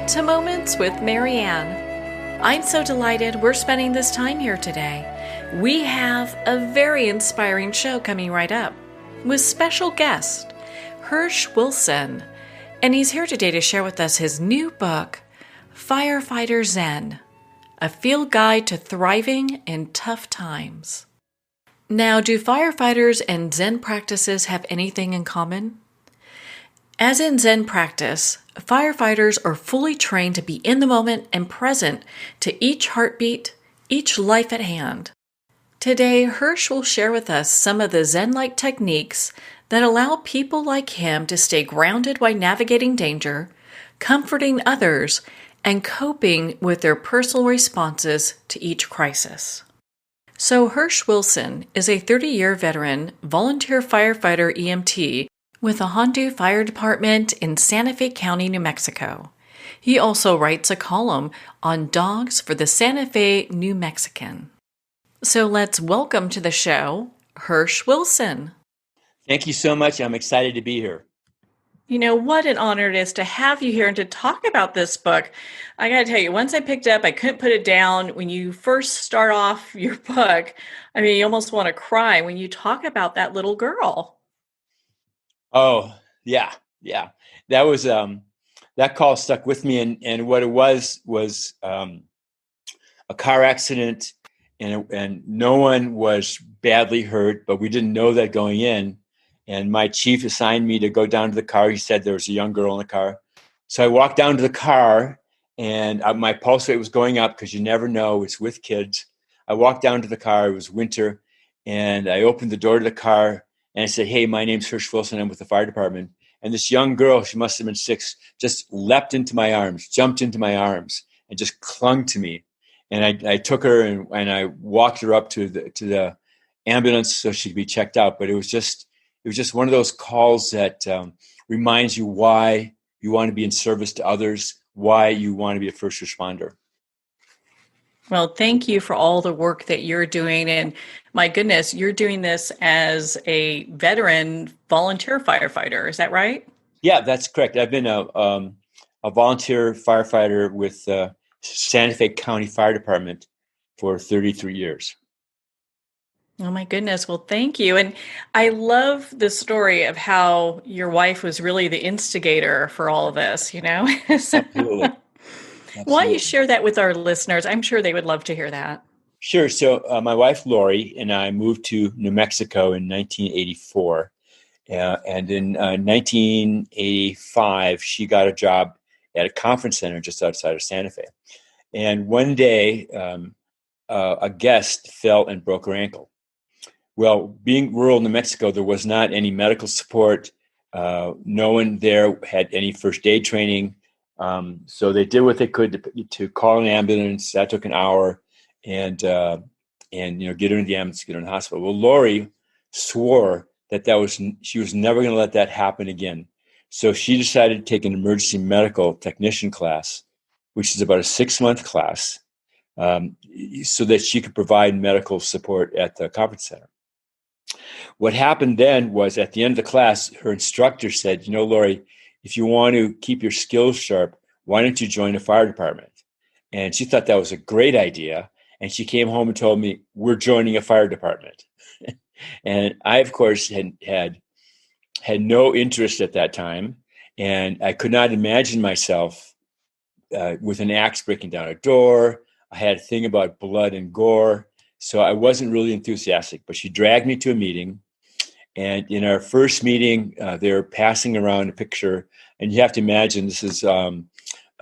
to Moments with Marianne. I'm so delighted we're spending this time here today. We have a very inspiring show coming right up with special guest, Hersch Wilson. And he's here today to share with us his new book, Firefighter Zen, a field guide to thriving in tough times. Now, do firefighters and Zen practices have anything in common? As in Zen practice, firefighters are fully trained to be in the moment and present to each heartbeat, each life at hand. Today, Hersch will share with us some of the Zen-like techniques that allow people like him to stay grounded while navigating danger, comforting others, and coping with their personal responses to each crisis. So Hersch Wilson is a 30-year veteran volunteer firefighter EMT with the Hondo Fire Department in Santa Fe County, New Mexico. He also writes a column on dogs for the Santa Fe New Mexican. So let's welcome to the show, Hersch Wilson. Thank you so much. I'm excited to be here. You know, what an honor it is to have you here and to talk about this book. I got to tell you, once I picked it up, I couldn't put it down. When you first start off your book, I mean, you almost want to cry when you talk about that little girl. Oh, yeah. That was, that call stuck with me. And what it was a car accident and no one was badly hurt, but we didn't know that going in. And my chief assigned me to go down to the car. He said there was a young girl in the car. So I walked down to the car and my pulse rate was going up because you never know. It's with kids. I walked down to the car. It was winter. And I opened the door to the car and I said, "Hey, my name's Hersch Wilson. I'm with the fire department." And this young girl, she must have been 6, just leapt into my arms, jumped into my arms and just clung to me. And I took her and I walked her up to the ambulance so she could be checked out. But it was just one of those calls that reminds you why you want to be in service to others, why you want to be a first responder. Well, thank you for all the work that you're doing. And my goodness, you're doing this as a veteran volunteer firefighter. Is that right? Yeah, that's correct. I've been a volunteer firefighter with Santa Fe County Fire Department for 33 years. Oh my goodness. Well, thank you. And I love the story of how your wife was really the instigator for all of this, you know? Absolutely. Why don't you share that with our listeners? I'm sure they would love to hear that. Sure. So my wife, Lori, and I moved to New Mexico in 1984. And in 1985, she got a job at a conference center just outside of Santa Fe. And one day, a guest fell and broke her ankle. Well, being rural New Mexico, there was not any medical support. No one there had any first aid training. So they did what they could to call an ambulance. That took an hour and get her in the ambulance, get her in the hospital. Well, Lori swore she was never going to let that happen again. So she decided to take an emergency medical technician class, which is about a 6-month class, so that she could provide medical support at the conference center. What happened then was at the end of the class, her instructor said, "Lori, if you want to keep your skills sharp, why don't you join a fire department?" And she thought that was a great idea. And she came home and told me, "We're joining a fire department." And I, of course, had no interest at that time. And I could not imagine myself with an axe breaking down a door. I had a thing about blood and gore. So I wasn't really enthusiastic, but she dragged me to a meeting. And in our first meeting, they were passing around a picture. And you have to imagine this is a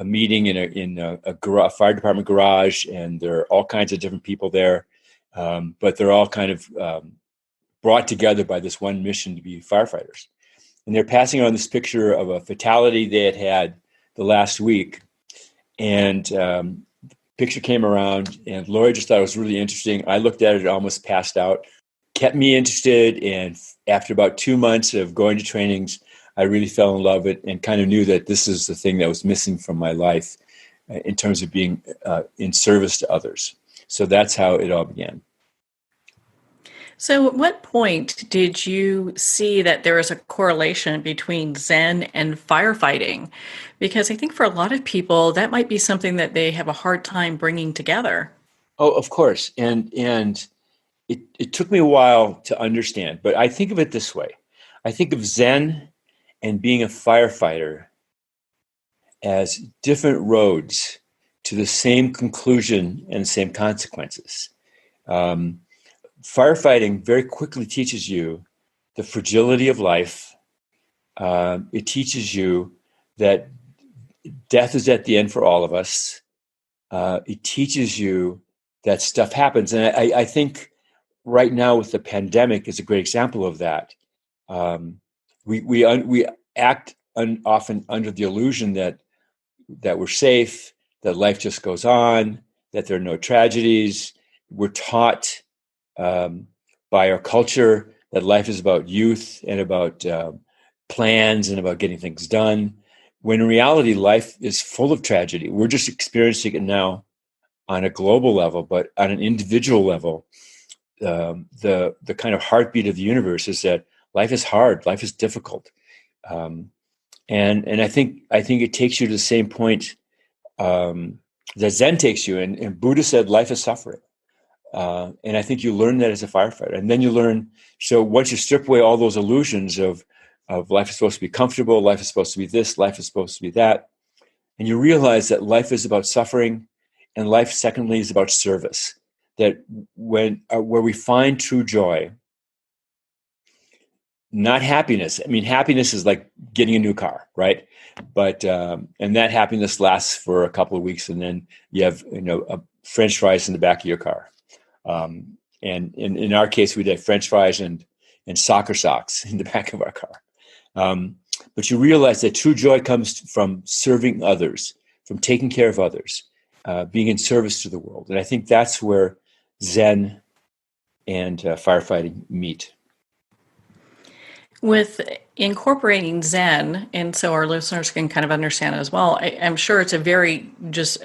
meeting in a fire department garage, and there are all kinds of different people there. But they're all kind of brought together by this one mission to be firefighters. And they're passing around this picture of a fatality they had the last week. And picture came around and Lori just thought it was really interesting. I looked at it, almost passed out, kept me interested. And after about 2 months of going to trainings, I really fell in love with it and kind of knew that this is the thing that was missing from my life in terms of being in service to others. So that's how it all began. So, at what point did you see that there is a correlation between Zen and firefighting? Because I think for a lot of people, that might be something that they have a hard time bringing together. Oh, of course. And it took me a while to understand, but I think of it this way. I think of Zen and being a firefighter as different roads to the same conclusion and same consequences. Um, Firefighting very quickly teaches you the fragility of life. It teaches you that death is at the end for all of us. It teaches you that stuff happens. And I think right now with the pandemic is a great example of that. We act often under the illusion that we're safe, that life just goes on, that there are no tragedies. We're taught by our culture that life is about youth and about plans and about getting things done. When in reality, life is full of tragedy. We're just experiencing it now on a global level, but on an individual level, the kind of heartbeat of the universe is that life is hard, life is difficult, and I think it takes you to the same point that Zen takes you. And Buddha said life is suffering. And I think you learn that as a firefighter. And then you learn, so once you strip away all those illusions of life is supposed to be comfortable, life is supposed to be this, life is supposed to be that, and you realize that life is about suffering, and life, secondly, is about service. That where we find true joy, not happiness. I mean, happiness is like getting a new car, right? But and that happiness lasts for a couple of weeks, and then you have a French fries in the back of your car. And in our case, we did French fries and soccer socks in the back of our car. But you realize that true joy comes from serving others, from taking care of others, being in service to the world. And I think that's where Zen and firefighting meet. With incorporating Zen, and so our listeners can kind of understand as well, I'm sure it's a very just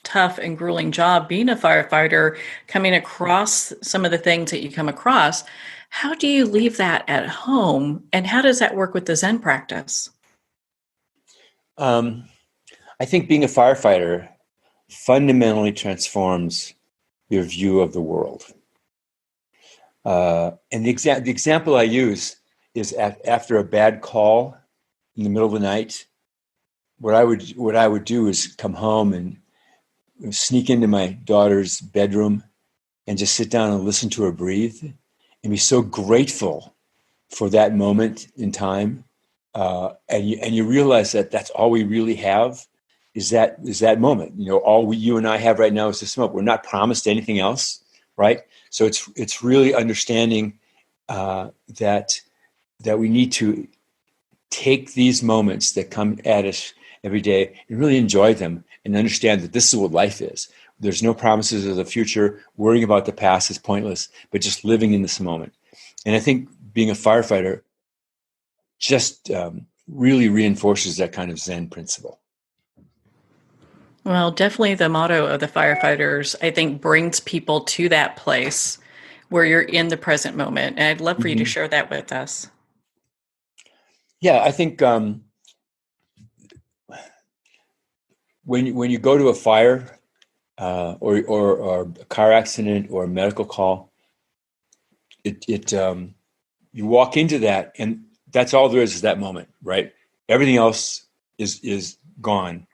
tough and grueling job being a firefighter, coming across some of the things that you come across. How do you leave that at home, and how does that work with the Zen practice? I think being a firefighter fundamentally transforms your view of the world. And the example I use is after a bad call in the middle of the night. What I would do is come home and sneak into my daughter's bedroom and just sit down and listen to her breathe and be so grateful for that moment in time. And you realize that that's all we really have is that moment. All you and I have right now is this moment. We're not promised anything else, right? So it's really understanding that we need to take these moments that come at us every day and really enjoy them and understand that this is what life is. There's no promises of the future. Worrying about the past is pointless, but just living in this moment. And I think being a firefighter just really reinforces that kind of Zen principle. Well, definitely the motto of the firefighters, I think, brings people to that place where you're in the present moment. And I'd love for you to Mm-hmm. share that with us. Yeah, I think when you go to a fire or a car accident or a medical call, you walk into that, and that's all there is that moment, right? Everything else is gone,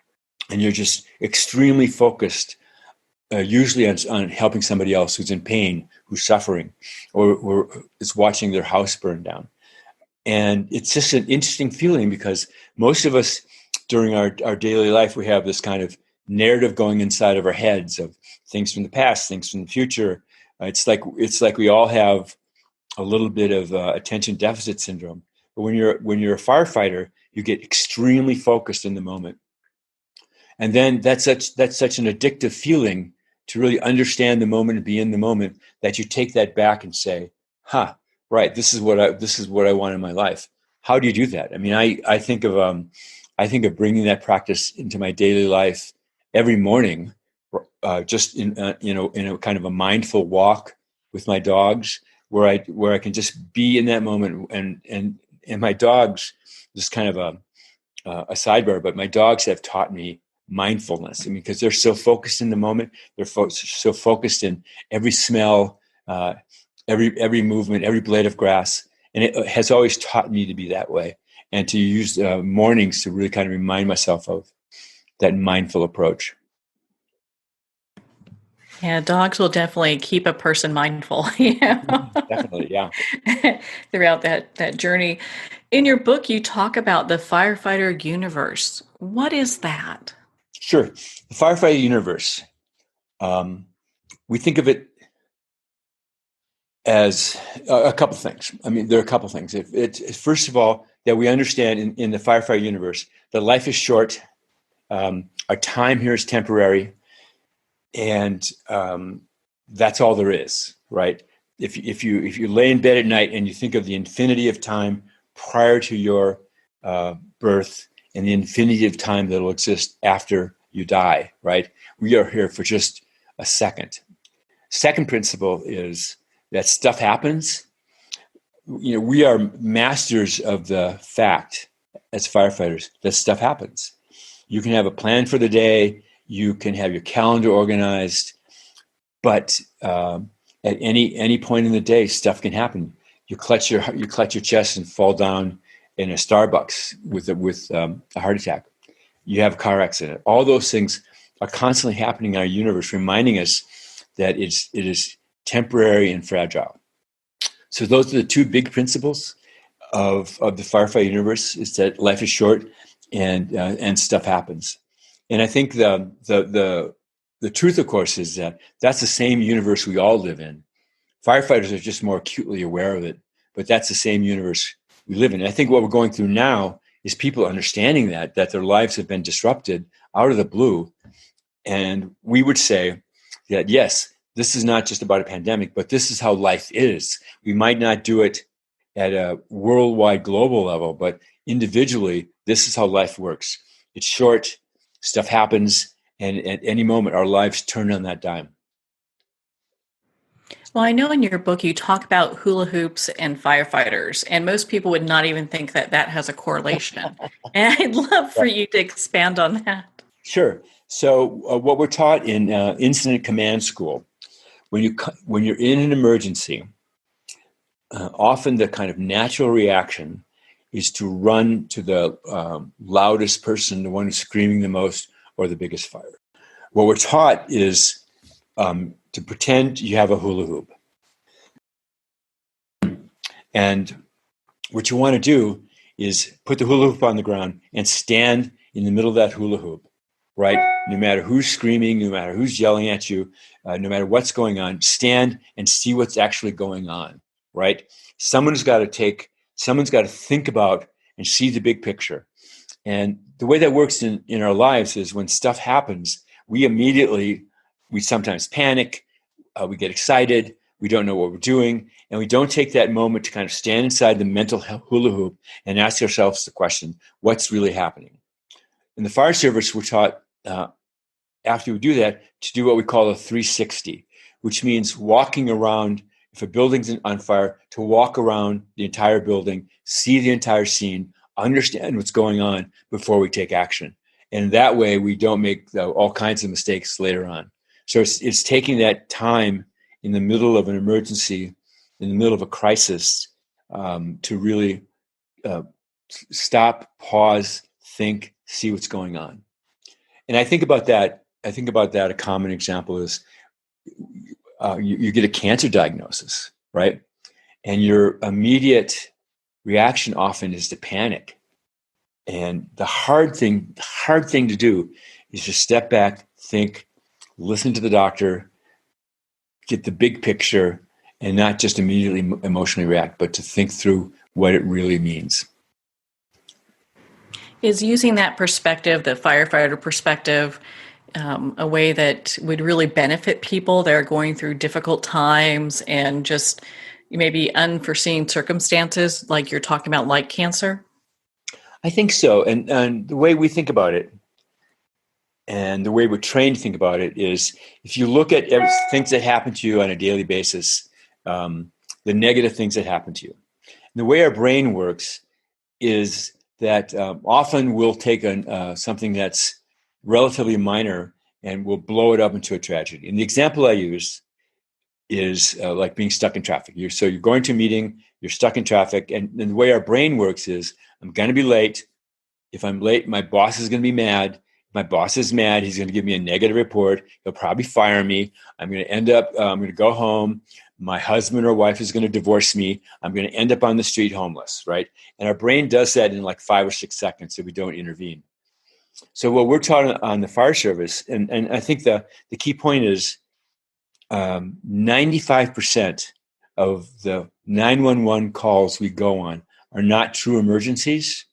and you're just extremely focused, usually on helping somebody else who's in pain, who's suffering, or is watching their house burn down. And it's just an interesting feeling because most of us during our daily life, we have this kind of narrative going inside of our heads of things from the past, things from the future. It's like we all have a little bit of attention deficit syndrome. But when you're a firefighter, you get extremely focused in the moment. And then that's such an addictive feeling to really understand the moment and be in the moment that you take that back and say, right, this is what I want in my life. How do you do that? I mean, I think of bringing that practice into my daily life every morning, just in a kind of a mindful walk with my dogs, where I can just be in that moment. And my dogs, just kind of a sidebar, but my dogs have taught me mindfulness. I mean, because they're so focused in the moment, they're so focused in every smell, every movement, every blade of grass, and it has always taught me to be that way, and to use mornings to really kind of remind myself of that mindful approach. Yeah, dogs will definitely keep a person mindful, you know, Definitely, yeah. throughout that journey. In your book, you talk about the firefighter universe. What is that? Sure. The firefighter universe, we think of it as a couple things. I mean, there are a couple things. It's first of all, that we understand in the firefighter universe that life is short, our time here is temporary, and that's all there is, right? If you lay in bed at night and you think of the infinity of time prior to your birth and the infinity of time that will exist after you die, right? We are here for just a second. Second principle is that stuff happens. You know, we are masters of the fact as firefighters that stuff happens. You can have a plan for the day, you can have your calendar organized, but at any point in the day, stuff can happen. You clutch your chest and fall down in a Starbucks with a heart attack. You have a car accident. All those things are constantly happening in our universe, reminding us that it is temporary and fragile. So those are the two big principles of the firefighter universe: is that life is short and stuff happens. And I think the truth, of course, is that that's the same universe we all live in. Firefighters are just more acutely aware of it, but that's the same universe we live in. And I think what we're going through now is people understanding that their lives have been disrupted out of the blue. And we would say that, yes, this is not just about a pandemic, but this is how life is. We might not do it at a worldwide global level, but individually, this is how life works. It's short, stuff happens, and at any moment, our lives turn on that dime. Well, I know in your book you talk about hula hoops and firefighters, and most people would not even think that that has a correlation. And I'd love for Right. you to expand on that. Sure. So, what we're taught in incident command school, when you're in an emergency, often the kind of natural reaction is to run to the loudest person, the one who's screaming the most, or the biggest fire. What we're taught is to pretend you have a hula hoop. And what you want to do is put the hula hoop on the ground and stand in the middle of that hula hoop, right? No matter who's screaming, no matter who's yelling at you, no matter what's going on, stand and see what's actually going on, right? Someone's got to think about and see the big picture. And the way that works in our lives is when stuff happens, we sometimes panic, we get excited, we don't know what we're doing, and we don't take that moment to kind of stand inside the mental hula hoop and ask ourselves the question, what's really happening? In the fire service, we're taught after we do that to do what we call a 360, which means walking around. If a building's on fire, to walk around the entire building, see the entire scene, understand what's going on before we take action. And that way we don't make all kinds of mistakes later on. So it's taking that time in the middle of an emergency, in the middle of a crisis, to really stop, pause, think, see what's going on. And I think about that. A common example is you get a cancer diagnosis, right? And your immediate reaction often is to panic. And the hard thing to do is just step back, think, listen to the doctor, get the big picture, and not just immediately emotionally react, but to think through what it really means. Is using that perspective, the firefighter perspective, a way that would really benefit people that are going through difficult times and just maybe unforeseen circumstances like you're talking about, like cancer? I think so. And the way we think about it and the way we're trained to think about it is if you look at things that happen to you on a daily basis, the negative things that happen to you. And the way our brain works is that often we'll take something that's relatively minor and we'll blow it up into a tragedy. And the example I use is like being stuck in traffic. So you're going to a meeting, you're stuck in traffic, and the way our brain works is, I'm going to be late. If I'm late, my boss is going to be mad. If my boss is mad, he's going to give me a negative report. He'll probably fire me. I'm going to end up, I'm going to go home. My husband or wife is going to divorce me. I'm going to end up on the street homeless, right? And our brain does that in like 5 or 6 seconds if we don't intervene. So what we're taught on the fire service, and I think the key point is 95% of the 911 calls we go on are not true emergencies.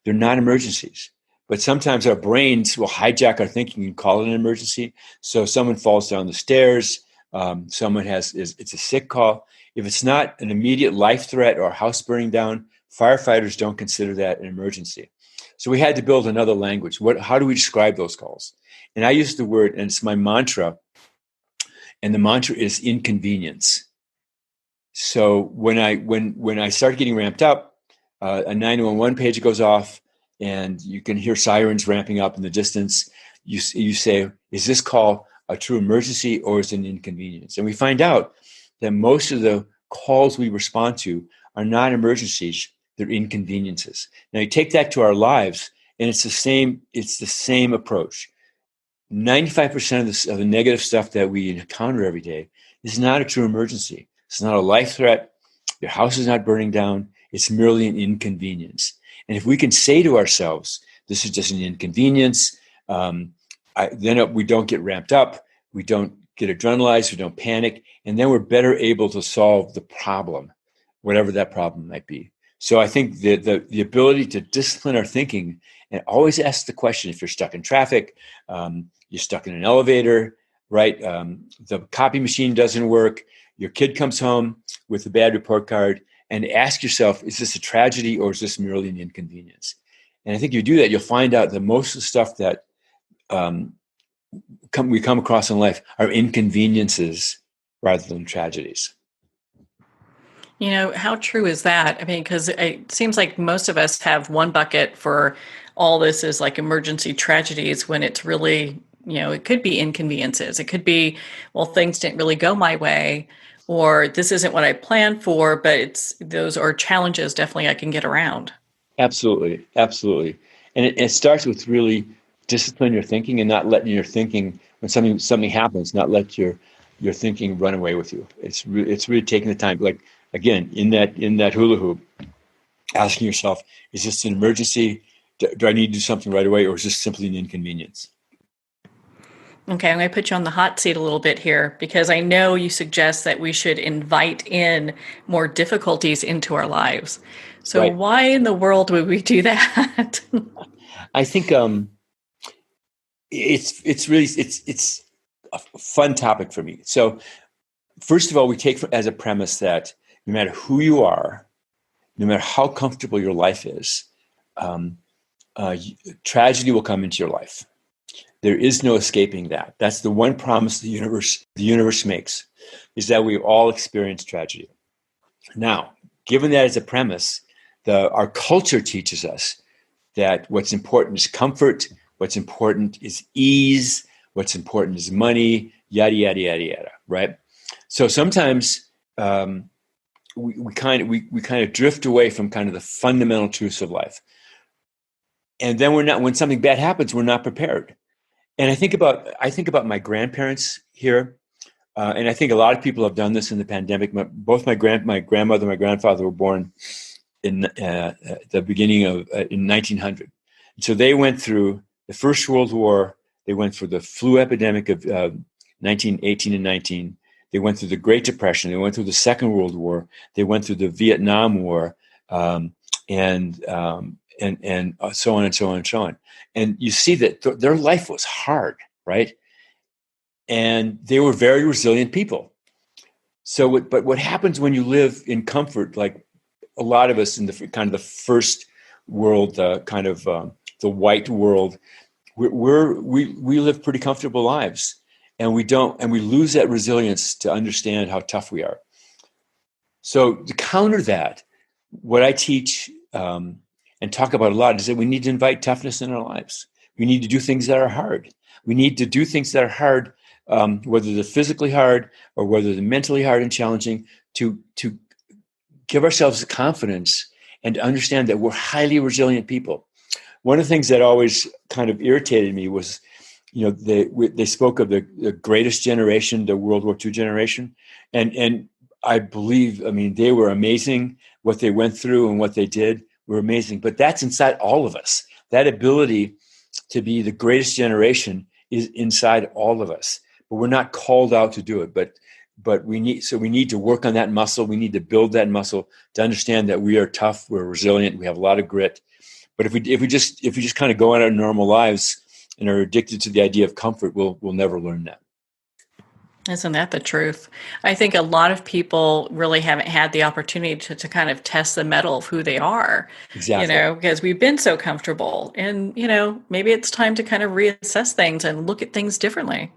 They're not emergencies. But sometimes our brains will hijack our thinking and call it an emergency. So someone falls down the stairs, it's a sick call. If it's not an immediate life threat or a house burning down, firefighters don't consider that an emergency. So we had to build another language. How do we describe those calls? And I use the word, and it's my mantra, and the mantra is inconvenience. So when I start getting ramped up, a 911 page goes off, and you can hear sirens ramping up in the distance. You say, is this call a true emergency or is it an inconvenience? And we find out that most of the calls we respond to are not emergencies, they're inconveniences. Now you take that to our lives, and it's the same approach. 95% of the negative stuff that we encounter every day is not a true emergency. It's not a life threat. Your house is not burning down. It's merely an inconvenience. And if we can say to ourselves, this is just an inconvenience, then we don't get ramped up, we don't get adrenalized, we don't panic, and then we're better able to solve the problem, whatever that problem might be. So I think the ability to discipline our thinking and always ask the question, if you're stuck in traffic, you're stuck in an elevator, right? The copy machine doesn't work, your kid comes home with a bad report card, and ask yourself, is this a tragedy or is this merely an inconvenience? And I think if you do that, you'll find out that most of the stuff that we come across in life are inconveniences rather than tragedies. You know, how true is that? I mean, because it seems like most of us have one bucket for all this is like emergency tragedies when it's really, it could be inconveniences. It could be, well, things didn't really go my way, or this isn't what I planned for, but those are challenges definitely I can get around. Absolutely. Absolutely. And it starts with really discipline your thinking and not letting your thinking, when something happens, not let your thinking run away with you. It's really taking the time, like, again, in that hula hoop, asking yourself, is this an emergency? Do I need to do something right away, or is this simply an inconvenience? Okay, I'm going to put you on the hot seat a little bit here because I know you suggest that we should invite in more difficulties into our lives. So right. Why in the world would we do that? I think it's a fun topic for me. So first of all, we take as a premise that no matter who you are, no matter how comfortable your life is, tragedy will come into your life. There is no escaping that. That's the one promise the universe makes, is that we all experience tragedy. Now, given that as a premise, our culture teaches us that what's important is comfort, what's important is ease, what's important is money, yada, yada, yada, yada, right? So sometimes we kind of drift away from kind of the fundamental truths of life. And then when something bad happens, we're not prepared. And I think about my grandparents here, and I think a lot of people have done this in the pandemic. Both my grandmother and my grandfather were born in the beginning of in 1900. So they went through the First World War. They went through the flu epidemic of 1918 and 19. They went through the Great Depression. They went through the Second World War. They went through the Vietnam War, and so on and so on and so on. And you see that their life was hard, right? And they were very resilient people. So, but what happens when you live in comfort, like a lot of us in the kind of the first world, the white world, we live pretty comfortable lives, and we lose that resilience to understand how tough we are. So to counter that, what I teach and talk about a lot is that we need to invite toughness in our lives. We need to do things that are hard. We need to do things that are hard, whether they're physically hard or whether they're mentally hard and challenging, to give ourselves the confidence and to understand that we're highly resilient people. One of the things that always kind of irritated me was, they spoke of the greatest generation, the World War II generation, and I believe, I mean, they were amazing. What they went through and what they did were amazing. But that's inside all of us. That ability to be the greatest generation is inside all of us. But we're not called out to do it. But we need to work on that muscle. We need to build that muscle to understand that we are tough, we're resilient, we have a lot of grit. But if we just kind of go on our normal lives and are addicted to the idea of comfort, we'll never learn that. Isn't that the truth? I think a lot of people really haven't had the opportunity to kind of test the mettle of who they are, Exactly. because we've been so comfortable. And, maybe it's time to kind of reassess things and look at things differently.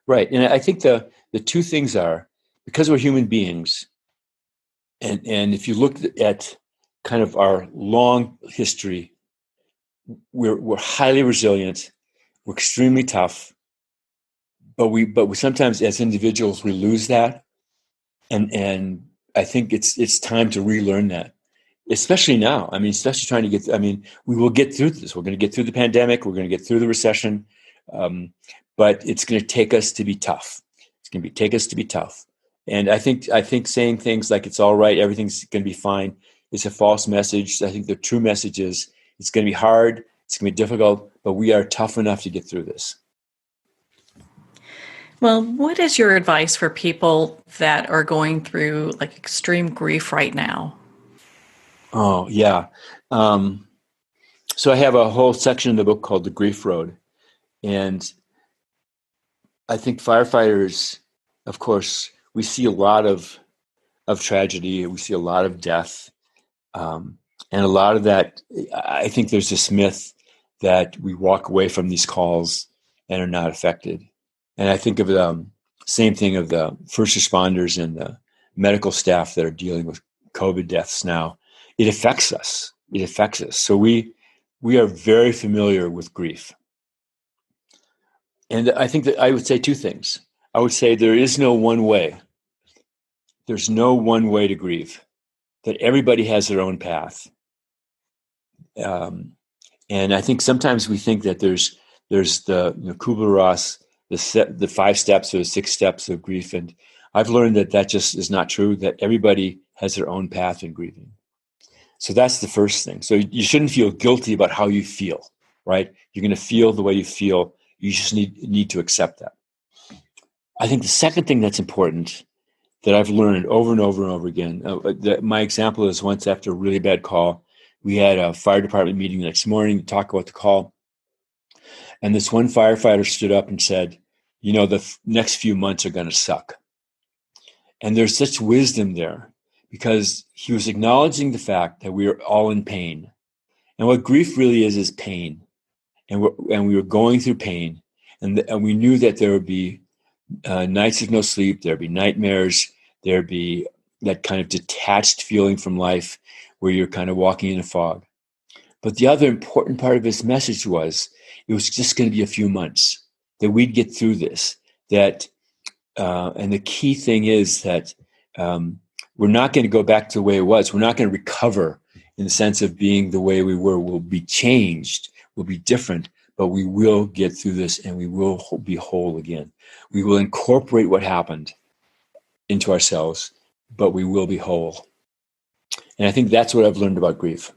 Right. And I think the two things are, because we're human beings, and if you look at kind of our long history, we're highly resilient, we're extremely tough, but we sometimes as individuals we lose that, and I think it's time to relearn that, especially now. I mean, especially trying to get. I mean, we will get through this. We're going to get through the pandemic. We're going to get through the recession, but it's going to take us to be tough. It's going to take us to be tough. And I think saying things like it's all right, everything's going to be fine, is a false message. I think the true message is it's going to be hard, it's going to be difficult, but we are tough enough to get through this. Well, what is your advice for people that are going through like extreme grief right now? Oh, yeah. So I have a whole section in the book called The Grief Road. And I think firefighters, of course, we see a lot of tragedy. We see a lot of death. And a lot of that, I think there's this myth that we walk away from these calls and are not affected. And I think of the same thing of the first responders and the medical staff that are dealing with COVID deaths now. It affects us. It affects us. So we are very familiar with grief. And I think that I would say two things. I would say there is no one way. There's no one way to grieve, that everybody has their own path. And I think sometimes we think that there's the Kubler-Ross, the 5 steps or the 6 steps of grief. And I've learned that just is not true, that everybody has their own path in grieving. So that's the first thing. So you shouldn't feel guilty about how you feel, right? You're going to feel the way you feel. You just need to accept that. I think the second thing that's important that I've learned over and over and over again, my example is once after a really bad call, we had a fire department meeting the next morning to talk about the call. And this one firefighter stood up and said, the next few months are going to suck. And there's such wisdom there because he was acknowledging the fact that we are all in pain. And what grief really is pain. And we were going through pain. And we knew that there would be nights of no sleep, there'd be nightmares, there'd be that kind of detached feeling from life where you're kind of walking in a fog. But the other important part of his message was it was just going to be a few months, that we'd get through this, and the key thing is that we're not going to go back to the way it was. We're not going to recover in the sense of being the way we were. We'll be changed, we'll be different, but we will get through this and we will be whole again. We will incorporate what happened into ourselves, but we will be whole. And I think that's what I've learned about grief.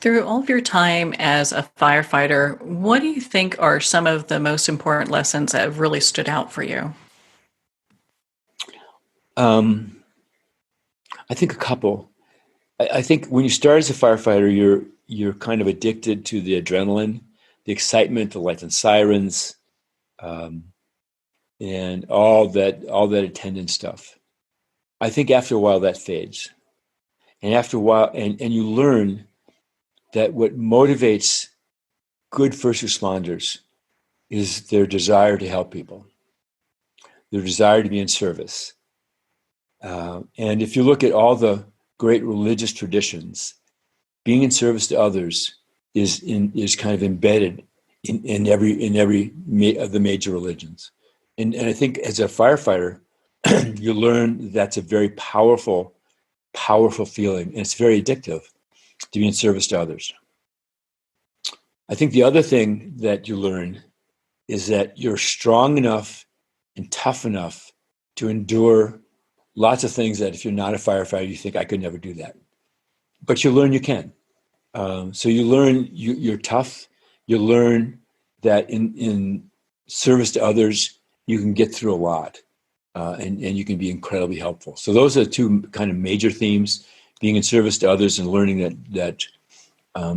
Through all of your time as a firefighter, what do you think are some of the most important lessons that have really stood out for you? I think a couple. I think when you start as a firefighter, you're kind of addicted to the adrenaline, the excitement, the lights and sirens, and all that attendant stuff. I think after a while that fades, and after a while, and you learn that what motivates good first responders is their desire to help people, their desire to be in service. And if you look at all the great religious traditions, being in service to others is kind of embedded in every of the major religions. And I think as a firefighter, you learn that's a very powerful feeling, and it's very addictive to be in service to others. I think the other thing that you learn is that you're strong enough and tough enough to endure lots of things that if you're not a firefighter, you think I could never do that. But you learn you can. So you learn you're tough. You learn that in service to others, you can get through a lot, and you can be incredibly helpful. So those are the two kind of major themes: being in service to others and learning that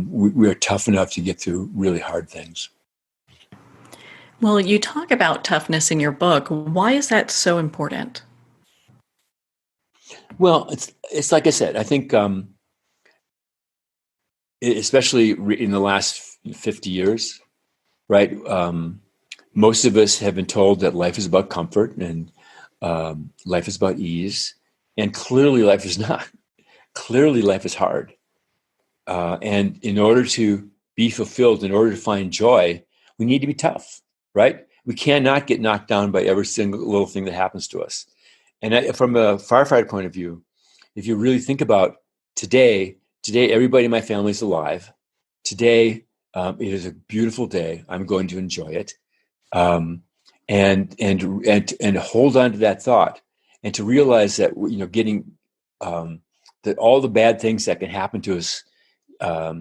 we are tough enough to get through really hard things. Well, you talk about toughness in your book. Why is that so important? Well, it's like I said. I think especially in the last 50 years, right? Most of us have been told that life is about comfort and life is about ease, and clearly life is not. Clearly life is hard. And in order to be fulfilled, in order to find joy, we need to be tough, right? We cannot get knocked down by every single little thing that happens to us. And from a firefighter point of view, if you really think about today, everybody in my family is alive. Today, it is a beautiful day. I'm going to enjoy it, and hold on to that thought, and to realize that getting that all the bad things that can happen to us are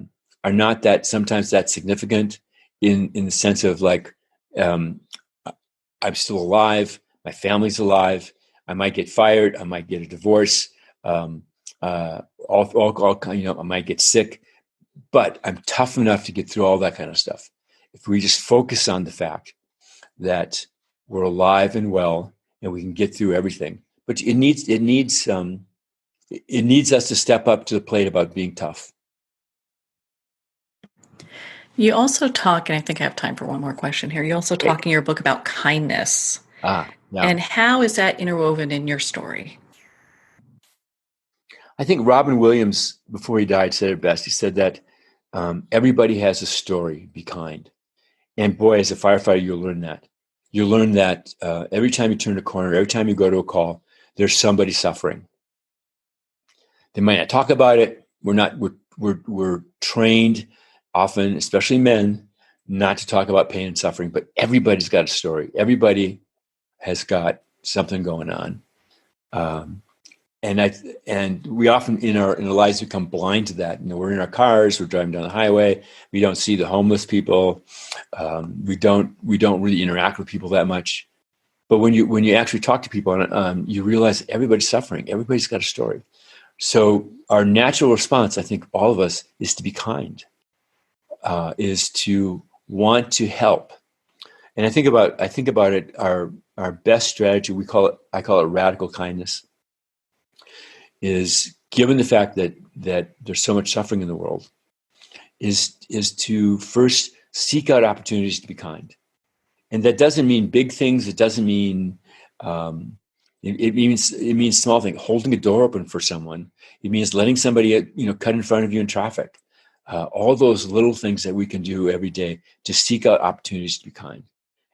not that sometimes that significant in the sense of like I'm still alive, my family's alive. I might get fired, I might get a divorce. I might get sick, but I'm tough enough to get through all that kind of stuff. If we just focus on the fact that we're alive and well, and we can get through everything, but it needs us to step up to the plate about being tough. You also talk, and I think I have time for one more question here. You also talk in your book about kindness. Yeah. And how is that interwoven in your story? I think Robin Williams, before he died, said it best. He said that everybody has a story. Be kind. And boy, as a firefighter, you'll learn that. You learn that every time you turn a corner, every time you go to a call, there's somebody suffering. They might not talk about it. We're trained often, especially men, not to talk about pain and suffering. But everybody's got a story. Everybody has got something going on. And we often in our lives become blind to that. We're in our cars, we're driving down the highway, we don't see the homeless people, we don't really interact with people that much. But when you actually talk to people, you realize everybody's suffering, everybody's got a story. So our natural response, I think all of us, is to be kind, is to want to help. And I think about it. Our best strategy, I call it radical kindness, is given the fact that there's so much suffering in the world, is to first seek out opportunities to be kind. And that doesn't mean big things. It doesn't mean it means small things. Holding a door open for someone. It means letting somebody cut in front of you in traffic. All those little things that we can do every day to seek out opportunities to be kind.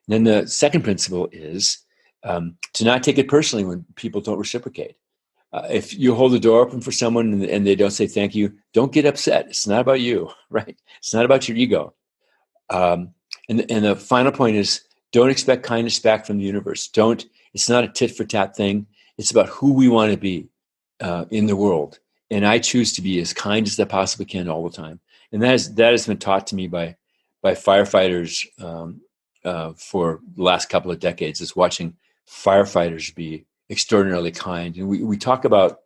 And then the second principle is to not take it personally when people don't reciprocate. If you hold the door open for someone and they don't say thank you, don't get upset. It's not about you, right? It's not about your ego. And the final point is, don't expect kindness back from the universe. It's not a tit for tat thing. It's about who we want to be in the world. And I choose to be as kind as I possibly can all the time. And that has been taught to me by firefighters for the last couple of decades, is watching firefighters be extraordinarily kind. And we talk about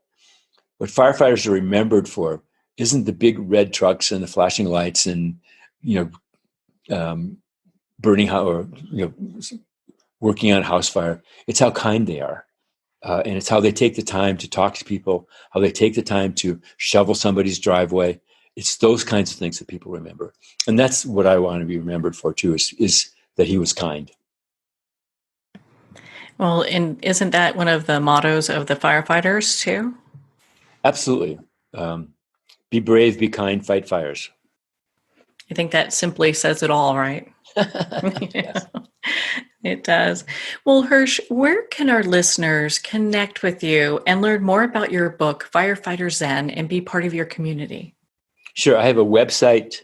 what firefighters are remembered for isn't the big red trucks and the flashing lights and burning or working on a house fire. It's how kind they are, and it's how they take the time to talk to people, how they take the time to shovel somebody's driveway. It's those kinds of things that people remember, and that's what I want to be remembered for too. Is that he was kind. Well, and isn't that one of the mottos of the firefighters too? Absolutely. Be brave, be kind, fight fires. I think that simply says it all, right? Yes. It does. Well, Hersch, where can our listeners connect with you and learn more about your book, Firefighter Zen, and be part of your community? Sure. I have a website,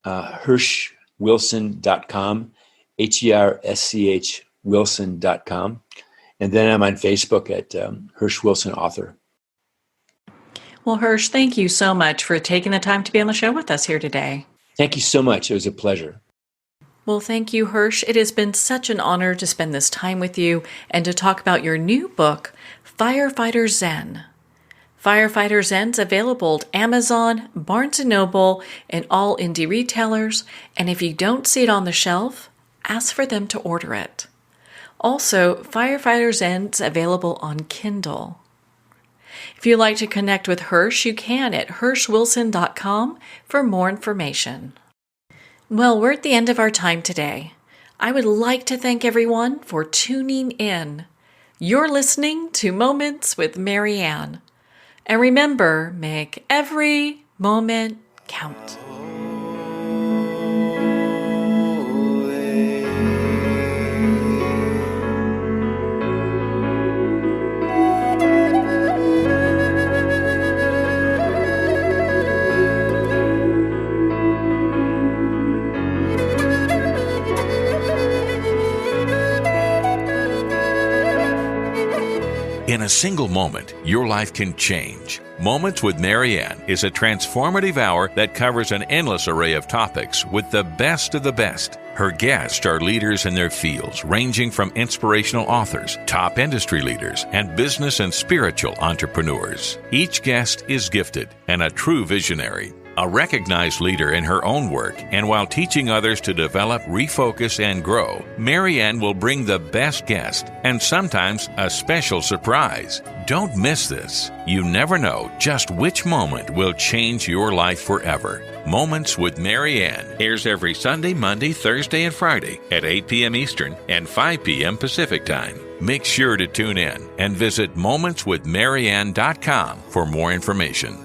HerschWilson.com, HERSCH Wilson.com. And then I'm on Facebook at Hersch Wilson Author. Well, Hersch, thank you so much for taking the time to be on the show with us here today. Thank you so much. It was a pleasure. Well, thank you, Hersch. It has been such an honor to spend this time with you and to talk about your new book, Firefighter Zen. Firefighter Zen's available at Amazon, Barnes & Noble, and all indie retailers. And if you don't see it on the shelf, ask for them to order it. Also, Firefighter Zen's available on Kindle. If you'd like to connect with Hersch, you can at HerschWilson.com for more information. Well, we're at the end of our time today. I would like to thank everyone for tuning in. You're listening to Moments with Marianne. And remember, make every moment count. In a single moment, your life can change. Moments with Marianne is a transformative hour that covers an endless array of topics with the best of the best. Her guests are leaders in their fields, ranging from inspirational authors, top industry leaders, and business and spiritual entrepreneurs. Each guest is gifted and a true visionary, a recognized leader in her own work, and while teaching others to develop, refocus, and grow, Marianne will bring the best guest and sometimes a special surprise. Don't miss this. You never know just which moment will change your life forever. Moments with Marianne airs every Sunday, Monday, Thursday, and Friday at 8 p.m. Eastern and 5 p.m. Pacific Time. Make sure to tune in and visit momentswithmarianne.com for more information.